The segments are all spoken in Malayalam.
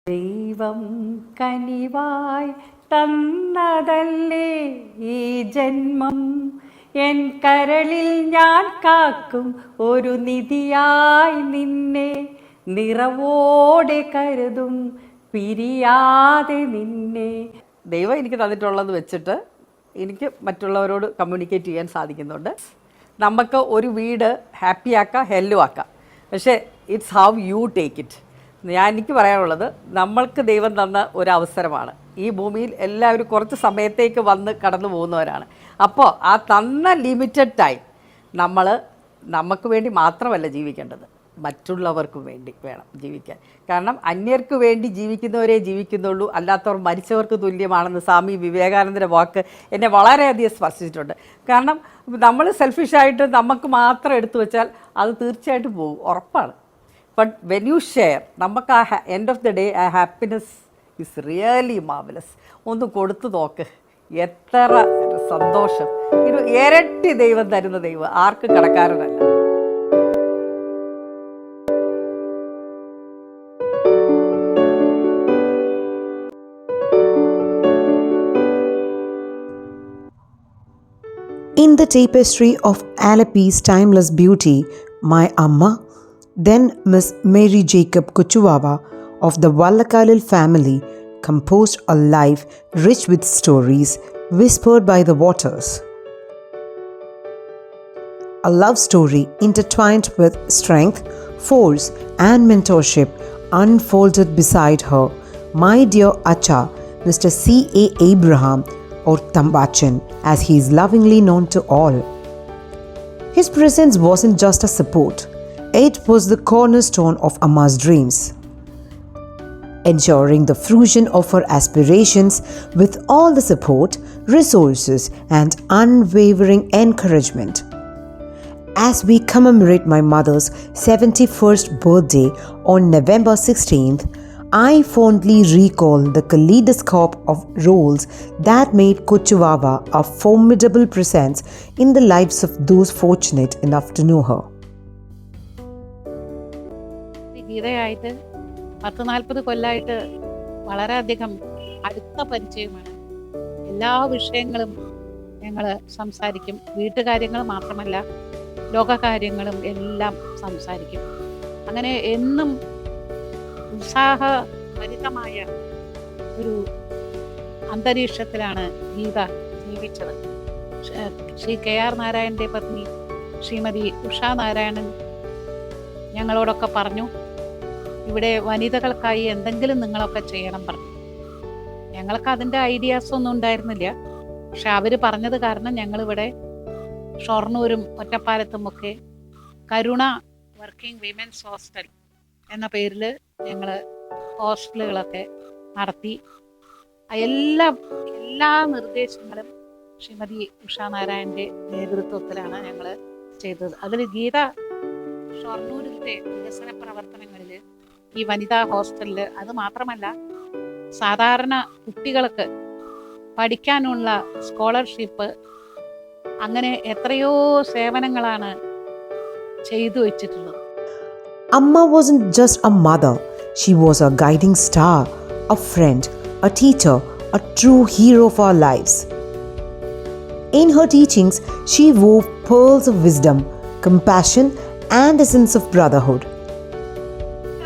ദൈവം കനിവായി തന്നതല്ലേ ഈ ജന്മം, എൻ കരളിൽ ഞാൻ കാക്കും ഒരു നിധിയായി നിന്നെ, നിറവോടെ കരുതും പിരിയാതെ നിന്നെ. ദൈവം എനിക്ക് തന്നിട്ടുള്ളത് വെച്ചിട്ട് എനിക്ക് മറ്റുള്ളവരോട് കമ്മ്യൂണിക്കേറ്റ് ചെയ്യാൻ സാധിക്കുന്നുണ്ട്. നമുക്ക് ഒരു വീട് ഹാപ്പിയാക്കാം, ഹെല്ലും ആക്കാം, പക്ഷേ it's how you take it. എനിക്ക് പറയാനുള്ളത്, നമ്മൾക്ക് ദൈവം തന്ന ഒരു അവസരമാണ്. ഈ ഭൂമിയിൽ എല്ലാവരും കുറച്ച് സമയത്തേക്ക് വന്ന് കടന്നു പോകുന്നവരാണ്. അപ്പോൾ ആ തന്ന ലിമിറ്റഡ് ടൈം നമുക്ക് വേണ്ടി മാത്രമല്ല ജീവിക്കേണ്ടത്, മറ്റുള്ളവർക്ക് വേണ്ടി വേണം ജീവിക്കാൻ. കാരണം അന്യർക്ക് വേണ്ടി ജീവിക്കുന്നവരെ ജീവിക്കുന്നുള്ളൂ, അല്ലാത്തവർ മരിച്ചവർക്ക് തുല്യമാണെന്ന് സ്വാമി വിവേകാനന്ദൻ്റെ വാക്ക് എന്നെ വളരെയധികം സ്പർശിച്ചിട്ടുണ്ട്. കാരണം നമ്മൾ സെൽഫിഷായിട്ട് നമുക്ക് മാത്രം എടുത്തു വെച്ചാൽ അത് തീർച്ചയായിട്ടും പോകും, ഉറപ്പാണ്. ബട്ട് വെൻ യു ഷെയർ, നമുക്ക് ആ എൻഡ് ഓഫ് ദ ഡേ ആ ഹാപ്പിനെസ് ഇസ് റിയലി മാർവലസ്. ഒന്ന് കൊടുത്തു നോക്ക്, എത്ര സന്തോഷം. ഇത് ഇരട്ടി ദൈവം തരുന്ന ദൈവം ആർക്കും കടക്കാരനല്ല. In the tapestry of Alleppey's timeless beauty, my Amma, then Miss Mary Jacob Kuchuwawa of the Vallakalil family, composed a life rich with stories whispered by the waters. A love story intertwined with strength, force, and mentorship unfolded beside her, my dear Acha, Mr. C.A. Abraham, or Tambachan, as he is lovingly known to all. His presence wasn't just a support, it was the cornerstone of Amma's dreams, ensuring the fruition of her aspirations with all the support, resources, and unwavering encouragement. As we commemorate my mother's 71st birthday on November 16th, I fondly recall the kaleidoscope of roles that made Kuchuwawa a formidable presence in the lives of those fortunate enough to know her. ഗീതയായിട്ട് 40-40 കൊല്ലമായിട്ട് വളരെയധികം അടുത്ത പരിചയമാണ്. എല്ലാ വിഷയങ്ങളും ഞങ്ങൾ സംസാരിക്കും. വീട്ടുകാര്യങ്ങൾ മാത്രമല്ല, ലോകകാര്യങ്ങളും എല്ലാം സംസാരിക്കും. അങ്ങനെ എന്നും ഉത്സാഹഭരിതമായ ഒരു അന്തരീക്ഷത്തിലാണ് ഗീത ജീവിച്ചത്. ശ്രീ KR നാരായണൻ്റെ പത്നി ശ്രീമതി ഉഷാ നാരായണൻ ഞങ്ങളോടൊക്കെ പറഞ്ഞു, ഇവിടെ വനിതകൾക്കായി എന്തെങ്കിലും നിങ്ങളൊക്കെ ചെയ്യണം പറഞ്ഞു. ഞങ്ങൾക്ക് അതിൻ്റെ ഐഡിയാസ് ഒന്നും ഉണ്ടായിരുന്നില്ല. പക്ഷെ അവർ പറഞ്ഞത് കാരണം ഞങ്ങളിവിടെ ഷൊർണൂരും ഒറ്റപ്പാലത്തുമൊക്കെ കരുണ വർക്കിംഗ് വിമൻസ് ഹോസ്റ്റൽ എന്ന പേരിൽ ഞങ്ങൾ ഹോസ്റ്റലുകളൊക്കെ നടത്തി. എല്ലാ നിർദ്ദേശങ്ങളും ശ്രീമതി ഉഷാ നാരായണൻ്റെ നേതൃത്വത്തിലാണ് ഞങ്ങൾ ചെയ്തത്. അതിൽ ഗീത ഷൊർണൂരിലത്തെ വികസന പ്രവർത്തനങ്ങളിൽ ഈ വനിതാ ഹോസ്റ്റലിൽ, അത് മാത്രമല്ല സാധാരണ കുട്ടികൾക്ക് പഠിക്കാനുള്ള സ്കോളർഷിപ്പ്, അങ്ങനെ എത്രയോ സേവനങ്ങളാണ് ചെയ്തു വെച്ചിട്ടുള്ളത്. Amma wasn't just a mother, she was a guiding star, a friend, a teacher, a true hero of our lives. In her teachings, she wove pearls of wisdom, compassion, and a sense of brotherhood.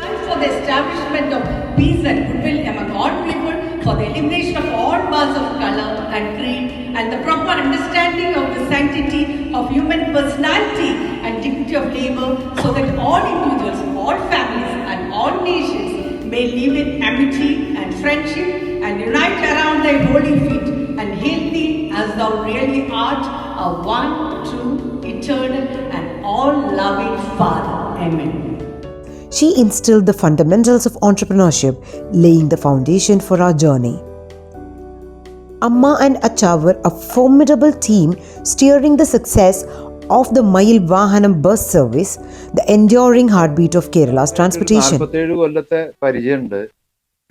Thanks for the establishment of peace and goodwill among all people, for the elimination of all bars of color and creed, and the proper understanding of the sanctity of human personality and dignity of labor, so that all individuals, all families, and all nations may live in amity and friendship and unite around thy holy feet, and hail thee as thou really art, a one, true, eternal, and all-loving Father. Amen. She instilled the fundamentals of entrepreneurship, laying the foundation for our journey. Amma and Acha were a formidable team steering the success of the Mayil Vahanam bus service, the enduring heartbeat of Kerala's transportation. 47 കൊല്ലത്തെ പരിചയമുണ്ട്.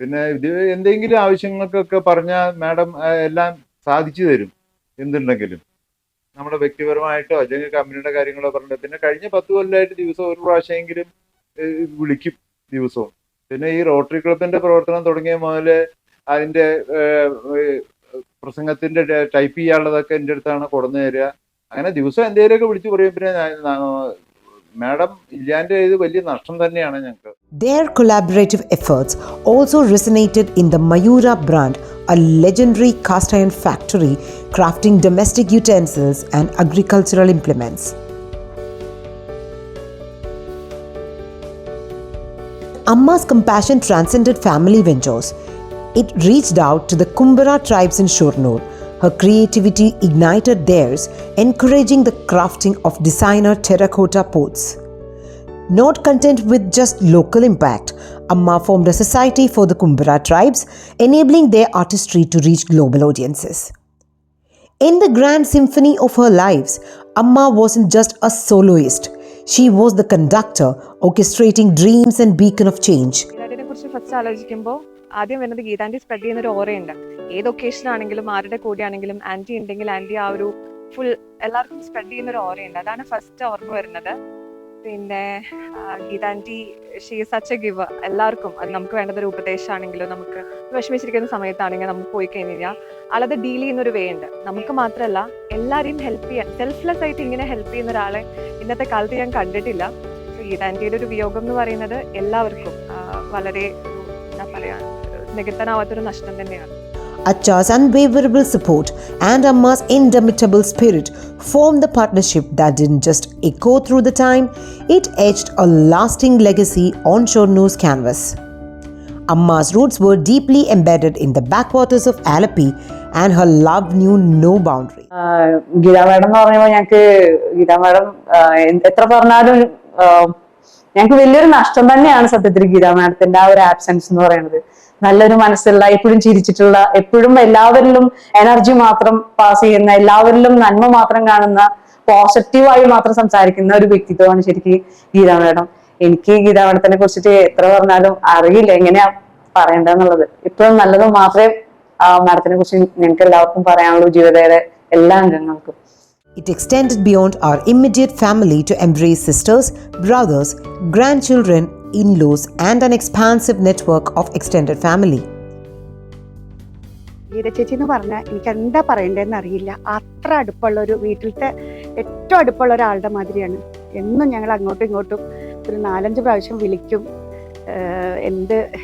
പിന്നെ ഇത് എന്തെങ്കിലും ആവശ്യങ്ങൾക്കൊക്കെ പറഞ്ഞാൽ മാഡം എല്ലാം സാധിച്ചു തരും. എന്തുണ്ടെങ്കിലും നമ്മുടെ വ്യക്തിപരമായിട്ടോ അല്ലെങ്കിൽ കമ്പനിയുടെ കാര്യങ്ങളോ പറഞ്ഞിട്ട്. പിന്നെ കഴിഞ്ഞ 10 കൊല്ലമായിട്ട് ദിവസം ഒരു പ്രാവശ്യമെങ്കിലും വിളിക്കും ദിവസവും. പിന്നെ ഈ റോട്ടറി ക്ലബിന്റെ പ്രവർത്തനം തുടങ്ങിയ മുതൽ അതിന്റെ പ്രസംഗത്തിന്റെ ടൈപ്പ് ചെയ്യാനുള്ളതൊക്കെ എൻ്റെ അടുത്താണ് കൊടുന്നു തരിക. അങ്ങനെ ദിവസം എന്തെങ്കിലുമൊക്കെ വിളിച്ചു പറയും. പിന്നെ മാഡം ഇല്ലാൻ്റെ ഇത് വലിയ നഷ്ടം തന്നെയാണ് ഞങ്ങൾക്ക്. Their collaborative efforts also resonated in the Mayura brand, a legendary cast iron factory crafting domestic utensils and agricultural implements. Amma's compassion transcended family ventures. It reached out to the Kumbara tribes in Shornur. Her creativity ignited theirs, encouraging the crafting of designer terracotta pots. Not content with just local impact, Amma formed a society for the Kumbara tribes, enabling their artistry to reach global audiences. In the grand symphony of her lives, Amma wasn't just a soloist. She was the conductor, orchestrating dreams and beacon of change. ഗീതാൻറ്റിനെ കുറിച്ച് ഫസ്റ്റ് ആലോചിക്കുമ്പോൾ ആദ്യം വരുന്നത് ഗീതാൻറ്റി സ്പ്രെഡ് ചെയ്യുന്ന ഒരു ഓറയുണ്ട്. ഏത് ഒക്കേഷൻ ആണെങ്കിലും ആരുടെ കൂടെ ആണെങ്കിലും ആൻറ്റി ഉണ്ടെങ്കിൽ ആൻറ്റി ആ ഒരു ഫുൾ എല്ലാവർക്കും സ്പ്രെഡ് ചെയ്യുന്ന ഒരു ഓറയുണ്ട്. അതാണ് ഫസ്റ്റ് ഓർമ്മ വരുന്നത്. പിന്നെ Geetha aunty she is such a giver. എല്ലാവർക്കും അത് നമുക്ക് വേണ്ടതൊരു ഉപദേശമാണെങ്കിലും നമുക്ക് വിഷമിച്ചിരിക്കുന്ന സമയത്താണെങ്കിലും നമുക്ക് പോയി കഴിഞ്ഞാൽ ആളത് ഡീൽ ചെയ്യുന്ന ഒരു വേ ഉണ്ട്. നമുക്ക് മാത്രമല്ല എല്ലാവരെയും ഹെൽപ്പ് ചെയ്യാൻ സെൽഫ്ലെസ് ആയിട്ട് ഇങ്ങനെ ഹെൽപ്പ് ചെയ്യുന്ന ഒരാളെ ഇന്നത്തെ കാലത്ത് ഞാൻ കണ്ടിട്ടില്ല. ഗീതാൻറ്റിയുടെ ഒരു വിയോഗം എന്ന് പറയുന്നത് എല്ലാവർക്കും വളരെ എന്താ പറയുക നികത്താനാവാത്തൊരു നഷ്ടം തന്നെയാണ്. Acha's unwaverable support and Amma's indomitable spirit formed the partnership that didn't just echo through the time, it etched a lasting legacy on Shornur's canvas. Amma's roots were deeply embedded in the backwaters of Alleppey and her love knew no boundary. Geetha madam എന്ന് പറയുമ്പോൾ ഞങ്ങൾക്ക് ഗീതാ മാഡം എത്ര പറഞ്ഞാലും ഞങ്ങൾക്ക് വലിയൊരു നഷ്ടം തന്നെയാണ് സത്യത്തിൽ ഗീതാ മാഡത്തിന്റെ ആ ഒരു ആബ്സെൻസ് എന്ന് പറയുന്നത്. നല്ലൊരു മനസ്സുള്ള, എപ്പോഴും ചിരിച്ചിട്ടുള്ള, എപ്പോഴും എല്ലാവരിലും എനർജി മാത്രം പാസ് ചെയ്യുന്ന, എല്ലാവരിലും നന്മ മാത്രം കാണുന്ന, പോസിറ്റീവായി മാത്രം സംസാരിക്കുന്ന ഒരു വ്യക്തിത്വമാണ് ശരിക്കും ഗീതാ മാഡം. എനിക്ക് ഗീതാ മാഡത്തിനെ കുറിച്ചിട്ട് എത്ര പറഞ്ഞാലും അറിയില്ല എങ്ങനെയാ പറയേണ്ടതെന്നുള്ളത്. ഇപ്പോഴും നല്ലത് മാത്രമേ മാഡത്തിനെ കുറിച്ച് ഞങ്ങൾക്ക് എല്ലാവർക്കും പറയാനുള്ളൂ, ജീവിതയുടെ എല്ലാ അംഗങ്ങൾക്കും. It extended beyond our immediate family to embrace sisters, brothers, grandchildren, in-laws and an expansive network of extended family. Geetha ചേച്ചി എന്ന് പറഞ്ഞാൽ എനിക്ക് എന്താ പറയണ്ടതെന്ന് അറിയില്ല. അത്ര അടുപ്പമുള്ള ഒരു വീട്ടിലത്തെ ഏറ്റവും അടുപ്പമുള്ള ഒരാളുടെ മാതിരിയാണ്. എന്നും ഞങ്ങൾ അങ്ങോട്ടും ഇങ്ങോട്ടും ഒരു 4-5 പ്രാവശ്യം വിളിക്കും.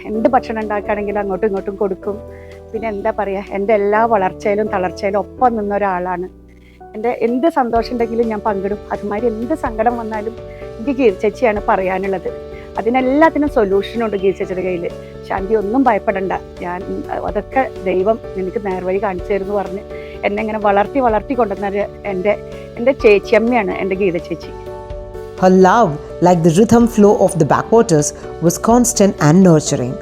എന്ത് ഭക്ഷണം ഉണ്ടാക്കുകയാണെങ്കിലും അങ്ങോട്ടും ഇങ്ങോട്ടും കൊടുക്കും. പിന്നെ എന്താ പറയുക, എൻ്റെ എല്ലാ വളർച്ചയിലും തളർച്ചയിലും ഒപ്പം നിന്ന ഒരാളാണ്. എൻ്റെ എന്ത് സന്തോഷം ഉണ്ടെങ്കിലും ഞാൻ പങ്കിടും. അതുമാതിരി എന്ത് സങ്കടം വന്നാലും എനിക്ക് ഗീത ചേച്ചിയാണ് പറയാനുള്ളത്. അതിനെല്ലാത്തിനും സൊല്യൂഷനുണ്ട് ഗീത ചേച്ചിയുടെ കയ്യിൽ. ശാന്തി ഒന്നും ഭയപ്പെടണ്ട, ഞാൻ അതൊക്കെ ദൈവം എനിക്ക് നേർവഴി കാണിച്ചു തരുമെന്ന് പറഞ്ഞ് എന്നെ ഇങ്ങനെ വളർത്തി കൊണ്ടുവന്നത് എൻ്റെ ചേച്ചിയമ്മയാണ് എൻ്റെ ഗീത ചേച്ചി. Her love, like the rhythm flow of the backwaters, was constant and nurturing.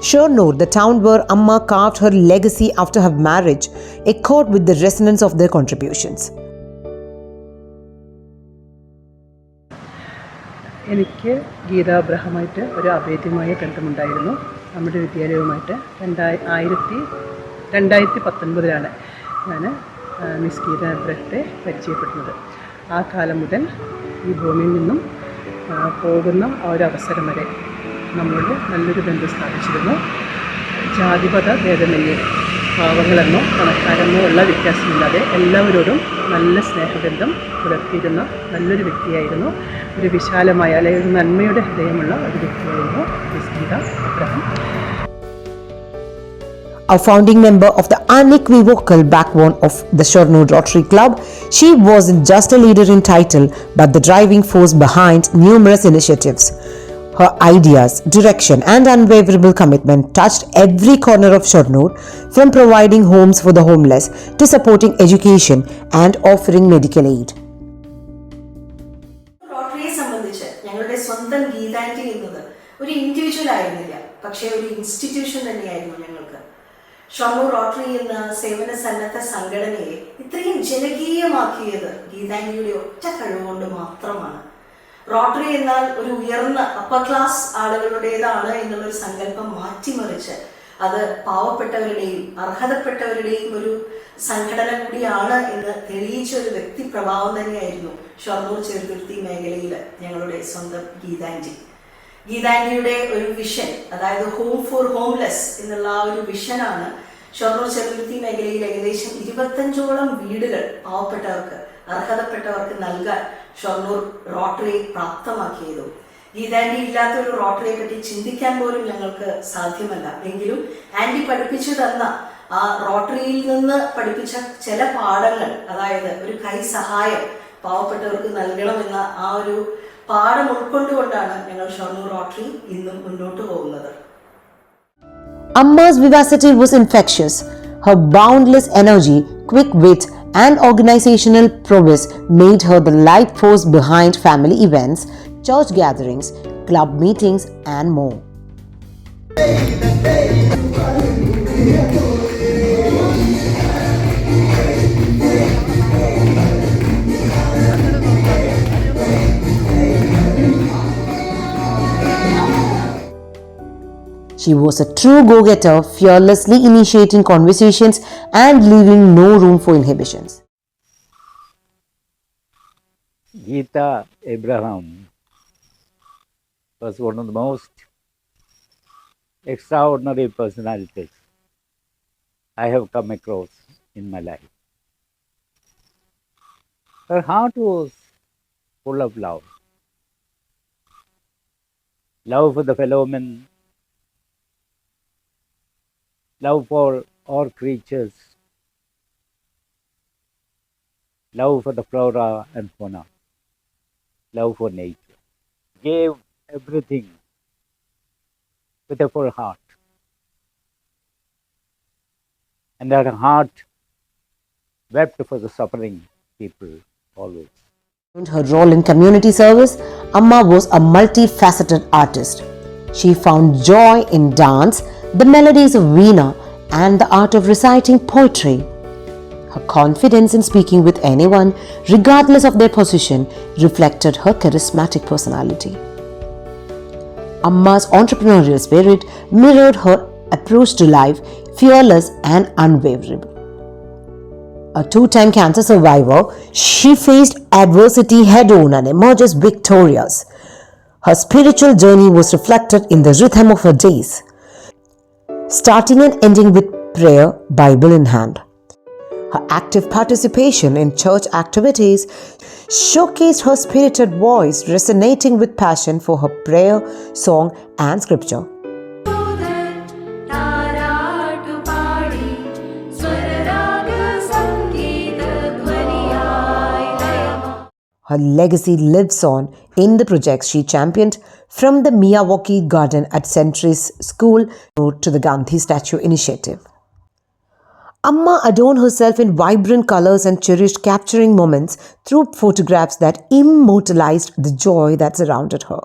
Shornur, the town where Amma carved her legacy after her marriage, echoed with the resonance of their contributions. എനിക്ക് ഗീതാ അബ്രഹാമായിട്ട് ഒരു അഭേദ്യമായ ബന്ധമുണ്ടായിരുന്നു. നമ്മുടെ വിദ്യാലയവുമായിട്ട് 2019 ഞാൻ മിസ് ഗീതാ അബ്രഹത്തെ പരിചയപ്പെടുന്നത്. ആ കാലം മുതൽ ഈ ഭൂമിയിൽ നിന്നും പോകുന്ന ആ ഒരു അവസരം വരെ നമ്മളോട് നല്ലൊരു ബന്ധം സ്ഥാപിച്ചിരുന്നു. ജാതിപത ഭേദമന്യേ പാവങ്ങളെന്നോ പണക്കാരെന്നോ ഉള്ള വ്യത്യാസമില്ലാതെ എല്ലാവരോടും നല്ല സ്നേഹബന്ധം പുലർത്തിയിരുന്ന നല്ലൊരു വ്യക്തിയായിരുന്നു. ഒരു വിശാലമായ അല്ലെങ്കിൽ ഒരു നന്മയുടെ ഹൃദയമുള്ള ഒരു വ്യക്തിയായിരുന്നു miss Geetha Abraham. A founding member of the unequivocal backbone of the Shornur Rotary Club, she wasn't just a leader in title but the driving force behind numerous initiatives. Her ideas, direction and unwaverable commitment touched every corner of Shornur, from providing homes for the homeless to supporting education and offering medical aid. റോട്ടറിയെ സംബന്ധിച്ച് ഞങ്ങളുടെ സ്വന്തം ഗീതാൻറ്റി എന്നത് ഒരു ഇൻഡിവിജ്വൽ ആയിരുന്നില്ല, പക്ഷേ ഒരു ഇൻസ്റ്റിറ്റ്യൂഷൻ തന്നെയായിരുന്നു ഞങ്ങൾക്ക്. ഷൊർണൂർ റോട്ടറി എന്ന സേവന സന്നദ്ധ സംഘടനയെ ഇത്രയും ജനകീയമാക്കിയത് ഗീതാൻറ്റിയുടെ ഒറ്റ കഴിവുകൊണ്ട് മാത്രമാണ്. റോട്ടറി എന്നാൽ ഒരു ഉയർന്ന അപ്പർ ക്ലാസ് ആളുകളുടേതാണ് എന്നുള്ളൊരു സങ്കല്പം മാറ്റിമറിച്ച് അത് പാവപ്പെട്ടവരുടെയും അർഹതപ്പെട്ടവരുടെയും ഒരു സംഘടന കൂടിയാണ് എന്ന് തെളിയിച്ച ഒരു വ്യക്തിപ്രഭാവം തന്നെയായിരുന്നു ഷൊർണൂർ ചെറുതുരുത്തി മേഖലയിൽ ഞങ്ങളുടെ സ്വന്തം ഗീതാൻറ്റി. ഗീതാൻറ്റിയുടെ ഒരു വിഷൻ, അതായത് ഹോം ഫോർ ഹോംലെസ് എന്നുള്ള ആ ഒരു വിഷനാണ് ഷൊർണൂർ ചെറുതുരുത്തി മേഖലയിൽ ഏകദേശം 25ഓളം വീടുകൾ പാവപ്പെട്ടവർക്ക്, അർഹതപ്പെട്ടവർക്ക് നൽകാൻ ഷൊർണൂർ റോട്ടറി പ്രാപ്തമാക്കിയതു. ഗീതാൻറ്റി ഇല്ലാത്ത ഒരു റോട്ടറിയെ പറ്റി ചിന്തിക്കാൻ പോലും ഞങ്ങൾക്ക് സാധ്യമല്ല. എങ്കിലും ആൻറ്റി പഠിപ്പിച്ചു തന്ന ആ റോട്ടറിയിൽ നിന്ന് പഠിപ്പിച്ച ചില പാഠങ്ങൾ, അതായത് ഒരു കൈ സഹായം പാവപ്പെട്ടവർക്ക് നൽകണമെന്ന ആ ഒരു പാഠം ഉൾക്കൊണ്ടുകൊണ്ടാണ് ഞങ്ങൾ ഷൊർണൂർ റോട്ടറി ഇന്നും മുന്നോട്ട് പോകുന്നത്. Amma's vivacity was infectious. Her boundless energy, quick wit, and organizational prowess made her the life force behind family events, church gatherings, club meetings, and more. She was a true go-getter, fearlessly initiating conversations and leaving no room for inhibitions. Geeta Abraham was one of the most extraordinary personalities I have come across in my life. Her heart was full of love. Love for the fellow men, love for all creatures, love for the flora and fauna, love for nature. Gave everything with a full heart. And that heart wept for the suffering people always. Her role in community service, Amma was a multifaceted artist. She found joy in dance, the melodies of Veena, and the art of reciting poetry. Her confidence in speaking with anyone, regardless of their position, reflected her charismatic personality. Amma's entrepreneurial spirit mirrored her approach to life, fearless and unwavering. A two-time cancer survivor, she faced adversity head-on and emerged victorious. Her spiritual journey was reflected in the rhythm of her days, starting and ending with prayer, Bible in hand. Her active participation in church activities showcased her spirited voice, resonating with passion for her prayer, song, and scripture. Her legacy lives on in the projects she championed, from the Miyawaki Garden at Centuries School to the Gandhi Statue Initiative. Amma adorned herself in vibrant colors and cherished capturing moments through photographs that immortalized the joy that surrounded her.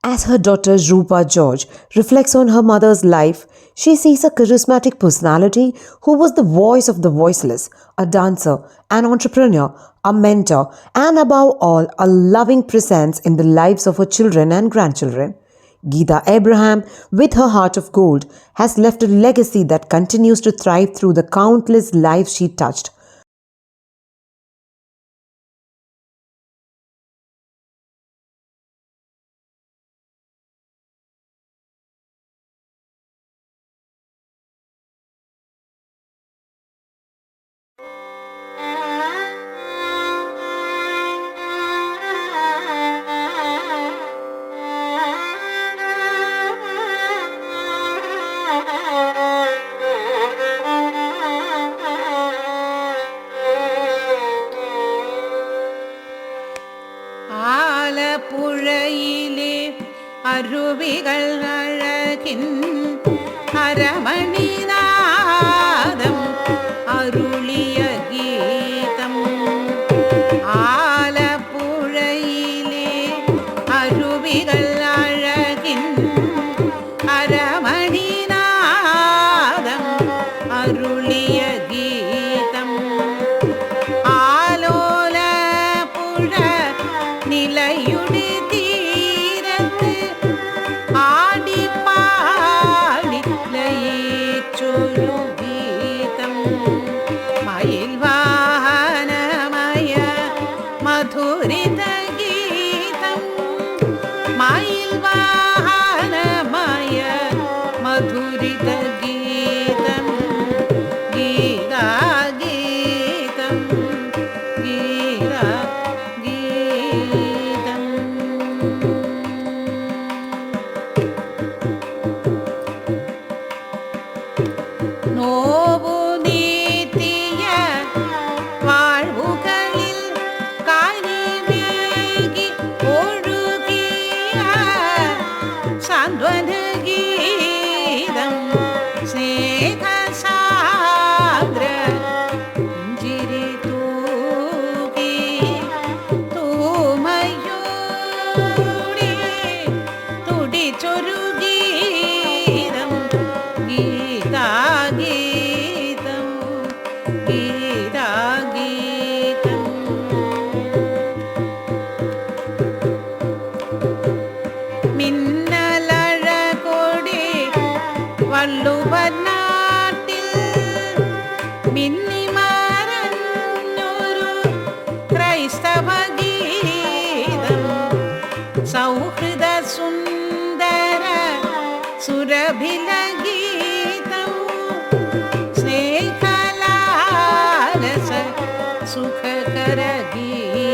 As her daughter Rupa George reflects on her mother's life, she sees a charismatic personality who was the voice of the voiceless, a dancer, an entrepreneur, a mentor, and above all, a loving presence in the lives of her children and grandchildren. Geeta Abraham, with her heart of gold, has left a legacy that continues to thrive through the countless lives she touched. ആലപ്പുഴയിലെ അരുവികൾ അഴകിൻ അരമണിനാദം അരുളിയ ഗീതം. ആലപ്പുഴയിലെ അരുവികൾ അഴകിൻ അരമണിനാദം അരുളിയ ഗീതം. നിലയുടെ തീരത്ത് ആടിപ്പാടി ലയിച്ചൊരു ഗീതം. മയിൽ വാഹനമയ മധുരിത സുന്ദര ഗീതം